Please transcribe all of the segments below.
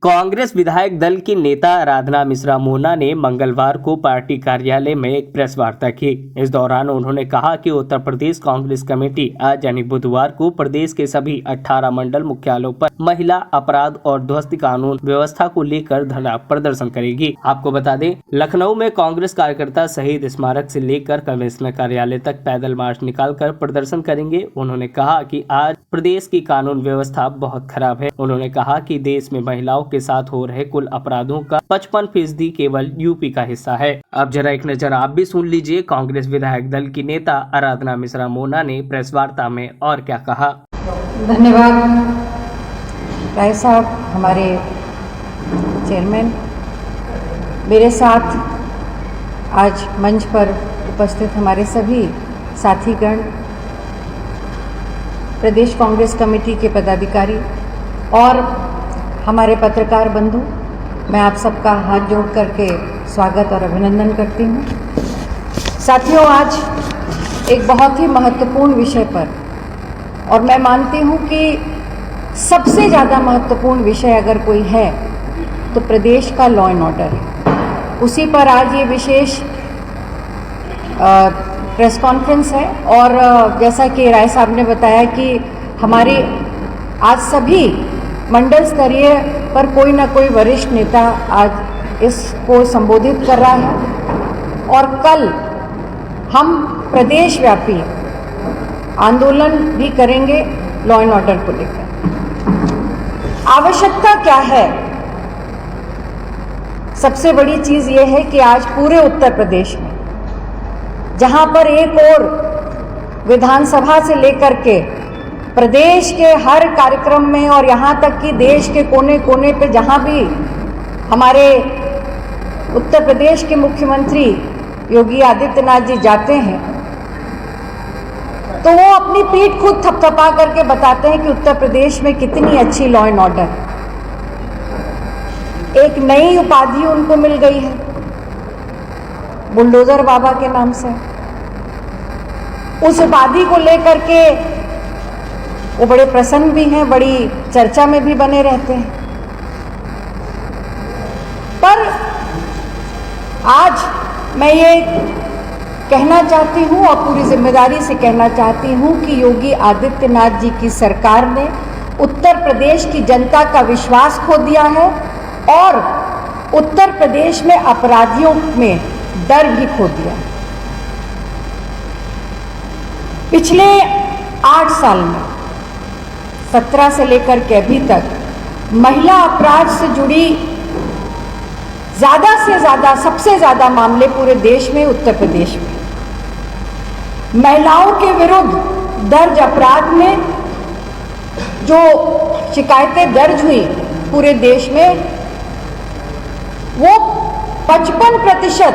कांग्रेस विधायक दल की नेता आराधना मिश्रा मोना ने मंगलवार को पार्टी कार्यालय में एक प्रेस वार्ता की। इस दौरान उन्होंने कहा कि उत्तर प्रदेश कांग्रेस कमेटी आज यानी बुधवार को प्रदेश के सभी 18 मंडल मुख्यालयों पर महिला अपराध और ध्वस्त कानून व्यवस्था को लेकर धरना प्रदर्शन करेगी। आपको बता दें, लखनऊ में कांग्रेस कार्यकर्ता शहीद स्मारक से लेकर कमिश्नर कार्यालय तक पैदल मार्च निकालकर प्रदर्शन करेंगे। उन्होंने कहा कि आज प्रदेश की कानून व्यवस्था बहुत खराब है। उन्होंने कहा कि देश में महिलाओं के साथ हो रहे कुल अपराधों का 55% केवल यूपी का हिस्सा है। अब जरा एक नजर आप भी सुन लीजिए कांग्रेस विधायक दल की नेता आराधना मिश्रा मोना ने प्रेस वार्ता में और क्या कहा। धन्यवाद राय साहब, हमारे चेयरमैन। मेरे साथ आज मंच पर उपस्थित हमारे सभी साथीगण, प्रदेश कांग्रेस कमेटी के पदाधिकारी और हमारे पत्रकार बंधु, मैं आप सबका हाथ जोड़ करके स्वागत और अभिनंदन करती हूँ। साथियों, आज एक बहुत ही महत्वपूर्ण विषय पर, और मैं मानती हूँ कि सबसे ज़्यादा महत्वपूर्ण विषय अगर कोई है तो प्रदेश का लॉ एंड ऑर्डर है। उसी पर आज ये विशेष प्रेस कॉन्फ्रेंस है। और जैसा कि राय साहब ने बताया कि हमारी आज सभी मंडल स्तरीय पर कोई ना कोई वरिष्ठ नेता आज इसको संबोधित कर रहा है, और कल हम प्रदेश व्यापी आंदोलन भी करेंगे लॉ एंड ऑर्डर को लेकर। आवश्यकता क्या है? सबसे बड़ी चीज़ ये है कि आज पूरे उत्तर प्रदेश में, जहां पर एक और विधानसभा से लेकर के प्रदेश के हर कार्यक्रम में और यहाँ तक कि देश के कोने कोने पे जहाँ भी हमारे उत्तर प्रदेश के मुख्यमंत्री योगी आदित्यनाथ जी जाते हैं, तो वो अपनी पीठ खुद थपथपा करके बताते हैं कि उत्तर प्रदेश में कितनी अच्छी लॉ एंड ऑर्डर। एक नई उपाधि उनको मिल गई है, बुलडोजर बाबा के नाम से। उस उपाधि को लेकर के वो बड़े प्रसन्न भी हैं, बड़ी चर्चा में भी बने रहते हैं। पर आज मैं ये कहना चाहती हूँ और पूरी जिम्मेदारी से कहना चाहती हूँ कि योगी आदित्यनाथ जी की सरकार ने उत्तर प्रदेश की जनता का विश्वास खो दिया है और उत्तर प्रदेश में अपराधियों में डर भी खो दिया। पिछले 8 साल में 17 से लेकर के अभी तक महिला अपराध से जुड़ी ज़्यादा से ज़्यादा, सबसे ज़्यादा मामले पूरे देश में उत्तर प्रदेश में। महिलाओं के विरुद्ध दर्ज अपराध में जो शिकायतें दर्ज हुई पूरे देश में, वो 55%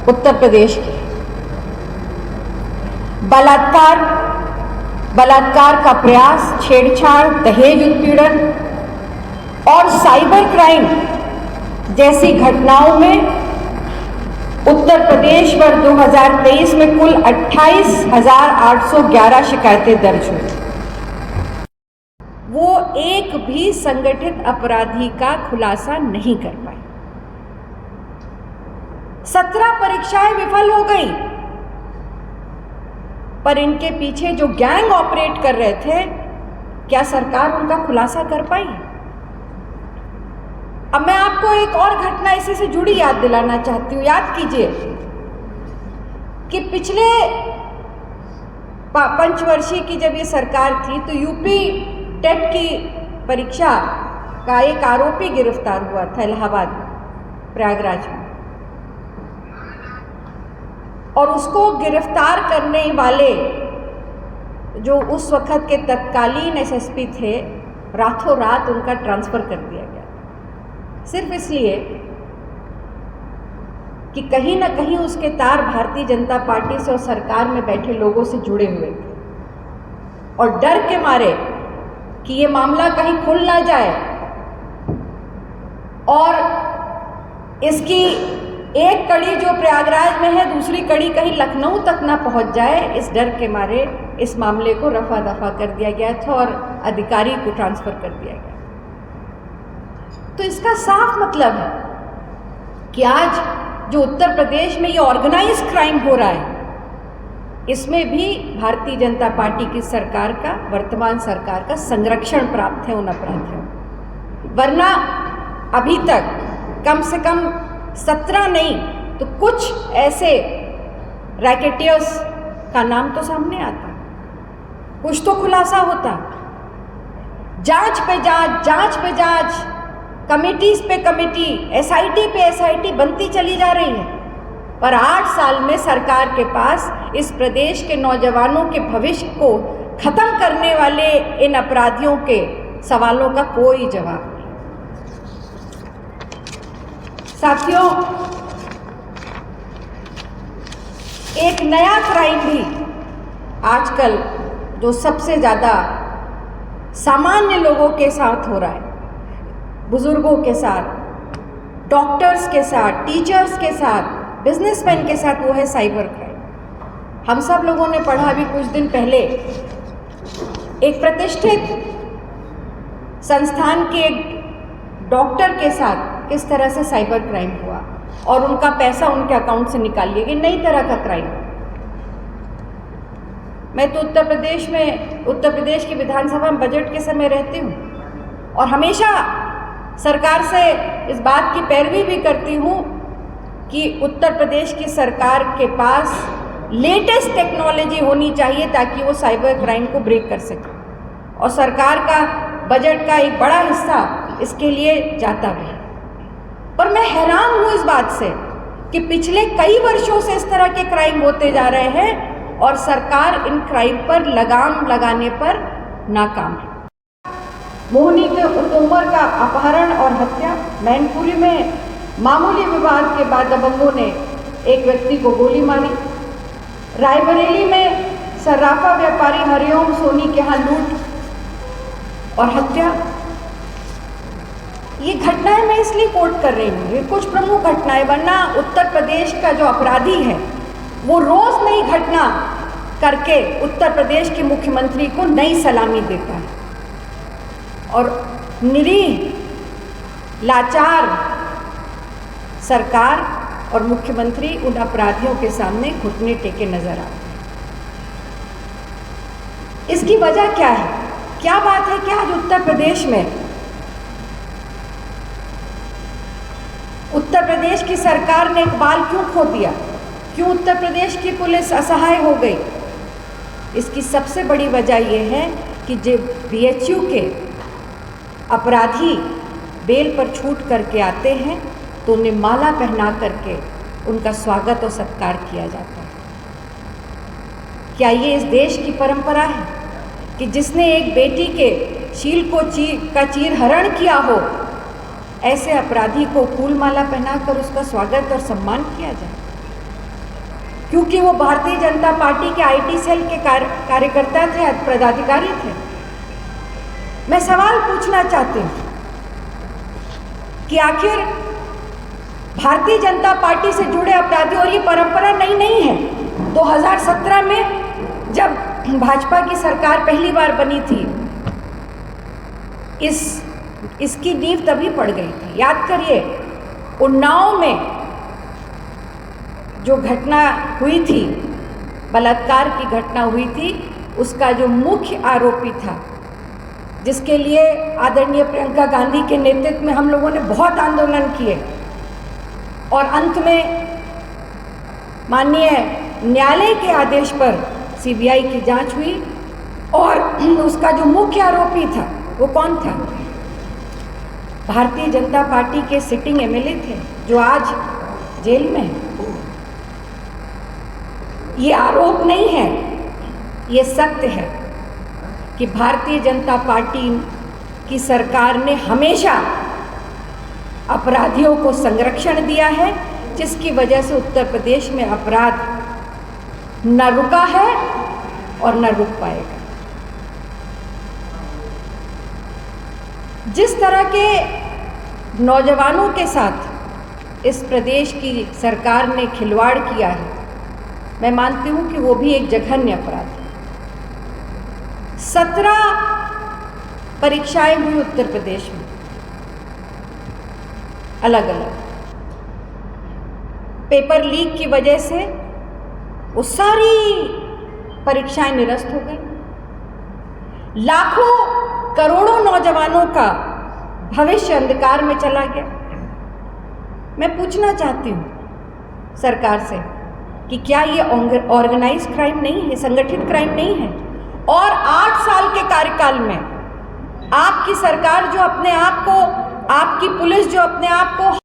उत्तर प्रदेश की। बलात्कार का प्रयास, छेड़छाड़, दहेज उत्पीड़न और साइबर क्राइम जैसी घटनाओं में उत्तर प्रदेश पर 2023 में कुल 28,811 शिकायतें दर्ज हुई। वो एक भी संगठित अपराधी का खुलासा नहीं कर पाए। 17 परीक्षाएं विफल हो गई, पर इनके पीछे जो गैंग ऑपरेट कर रहे थे, क्या सरकार उनका खुलासा कर पाई? अब मैं आपको एक और घटना इसी से जुड़ी याद दिलाना चाहती हूँ। याद कीजिए कि पिछले पंचवर्षीय की जब ये सरकार थी तो यूपी टेट की परीक्षा का एक आरोपी गिरफ्तार हुआ था इलाहाबाद प्रयागराज में, और उसको गिरफ्तार करने वाले जो उस वक्त के तत्कालीन एसएसपी थे, रातों रात उनका ट्रांसफ़र कर दिया गया, सिर्फ इसलिए कि कहीं ना कहीं उसके तार भारतीय जनता पार्टी से और सरकार में बैठे लोगों से जुड़े हुए थे, और डर के मारे कि ये मामला कहीं खुल ना जाए और इसकी एक कड़ी जो प्रयागराज में है, दूसरी कड़ी कहीं लखनऊ तक ना पहुंच जाए, इस डर के मारे इस मामले को रफा दफा कर दिया गया था और अधिकारी को ट्रांसफ़र कर दिया गया। तो इसका साफ मतलब है कि आज जो उत्तर प्रदेश में ये ऑर्गेनाइज क्राइम हो रहा है, इसमें भी भारतीय जनता पार्टी की सरकार का, वर्तमान सरकार का संरक्षण प्राप्त है उन अपराधियों। वरना अभी तक कम से कम 17 नहीं तो कुछ ऐसे रैकेटियर्स का नाम तो सामने आता, कुछ तो खुलासा होता। जांच पे जांच, जांच पे जांच, कमेटीज पे कमेटी, एसआईटी पे एसआईटी बनती चली जा रही है, पर 8 साल में सरकार के पास इस प्रदेश के नौजवानों के भविष्य को खत्म करने वाले इन अपराधियों के सवालों का कोई जवाब नहीं। साथियों, एक नया क्राइम भी आजकल जो सबसे ज़्यादा सामान्य लोगों के साथ हो रहा है, बुजुर्गों के साथ, डॉक्टर्स के साथ, टीचर्स के साथ, बिजनेसमैन के साथ, वो है साइबर क्राइम। हम सब लोगों ने पढ़ा अभी कुछ दिन पहले एक प्रतिष्ठित संस्थान के एक डॉक्टर के साथ किस तरह से साइबर क्राइम हुआ और उनका पैसा उनके अकाउंट से निकाल लिया गया। नई तरह का क्राइम। मैं तो उत्तर प्रदेश की विधानसभा में बजट के समय रहती हूँ और हमेशा सरकार से इस बात की पैरवी भी करती हूँ कि उत्तर प्रदेश की सरकार के पास लेटेस्ट टेक्नोलॉजी होनी चाहिए ताकि वो साइबर क्राइम को ब्रेक कर सके, और सरकार का बजट का एक बड़ा हिस्सा इसके लिए जाता भी है। पर मैं हैरान हूँ इस बात से कि पिछले कई वर्षों से इस तरह के क्राइम होते जा रहे हैं और सरकार इन क्राइम पर लगाम लगाने पर नाकाम है। मोहिनी तोमर का अपहरण और हत्या, मैनपुरी में मामूली विवाद के बाद दबंगों ने एक व्यक्ति को गोली मारी, रायबरेली में सर्राफा व्यापारी हरिओम सोनी के यहाँ लूट और हत्या। ये घटनाएं मैं इसलिए कोट कर रही हूँ, ये कुछ प्रमुख घटनाएं, वरना उत्तर प्रदेश का जो अपराधी है वो रोज नई घटना करके उत्तर प्रदेश के मुख्यमंत्री को नई सलामी देता है और निरीह लाचार सरकार और मुख्यमंत्री उन अपराधियों के सामने घुटने टेके नजर आते हैं। इसकी वजह क्या है? क्या बात है कि आज उत्तर प्रदेश की सरकार ने इकबाल क्यों खो दिया? क्यों उत्तर प्रदेश की पुलिस असहाय हो गई? इसकी सबसे बड़ी वजह यह है कि जब बीएचयू के अपराधी बेल पर छूट करके आते हैं तो उन्हें माला पहना करके उनका स्वागत और सत्कार किया जाता है। क्या ये इस देश की परंपरा है कि जिसने एक बेटी के शील को चीर हरण किया हो, ऐसे अपराधी को फूल माला पहनाकर उसका स्वागत और सम्मान किया जाए? क्योंकि वो भारतीय जनता पार्टी के आईटी सेल के कार्यकर्ता थे, पदाधिकारी थे। मैं सवाल पूछना चाहती हूँ कि आखिर भारतीय जनता पार्टी से जुड़े अपराधी, और ये परंपरा नई नहीं है, 2017 में जब भाजपा की सरकार पहली बार बनी थी, इसकी नींव तभी पड़ गई थी। याद करिए, उन्नाव में जो घटना हुई थी, बलात्कार की घटना हुई थी, उसका जो मुख्य आरोपी था, जिसके लिए आदरणीय प्रियंका गांधी के नेतृत्व में हम लोगों ने बहुत आंदोलन किए और अंत में माननीय न्यायालय के आदेश पर सीबीआई की जांच हुई और उसका जो मुख्य आरोपी था वो कौन था? भारतीय जनता पार्टी के सिटिंग एमएलए थे जो आज जेल में है। ये आरोप नहीं है, ये सत्य है कि भारतीय जनता पार्टी की सरकार ने हमेशा अपराधियों को संरक्षण दिया है, जिसकी वजह से उत्तर प्रदेश में अपराध न रुका है और न रुक पाएगा। जिस तरह के नौजवानों के साथ इस प्रदेश की सरकार ने खिलवाड़ किया है, मैं मानती हूँ कि वो भी एक जघन्य अपराध है। 17 परीक्षाएं हुई उत्तर प्रदेश में, अलग अलग। पेपर लीक की वजह से वो सारी परीक्षाएं निरस्त हो गई। लाखों करोड़ों नौजवानों का भविष्य अंधकार में चला गया। मैं पूछना चाहती हूँ सरकार से कि क्या ये ऑर्गेनाइज क्राइम नहीं है, संगठित क्राइम नहीं है? और 8 साल के कार्यकाल में आपकी सरकार जो अपने आप को, आपकी पुलिस जो अपने आप को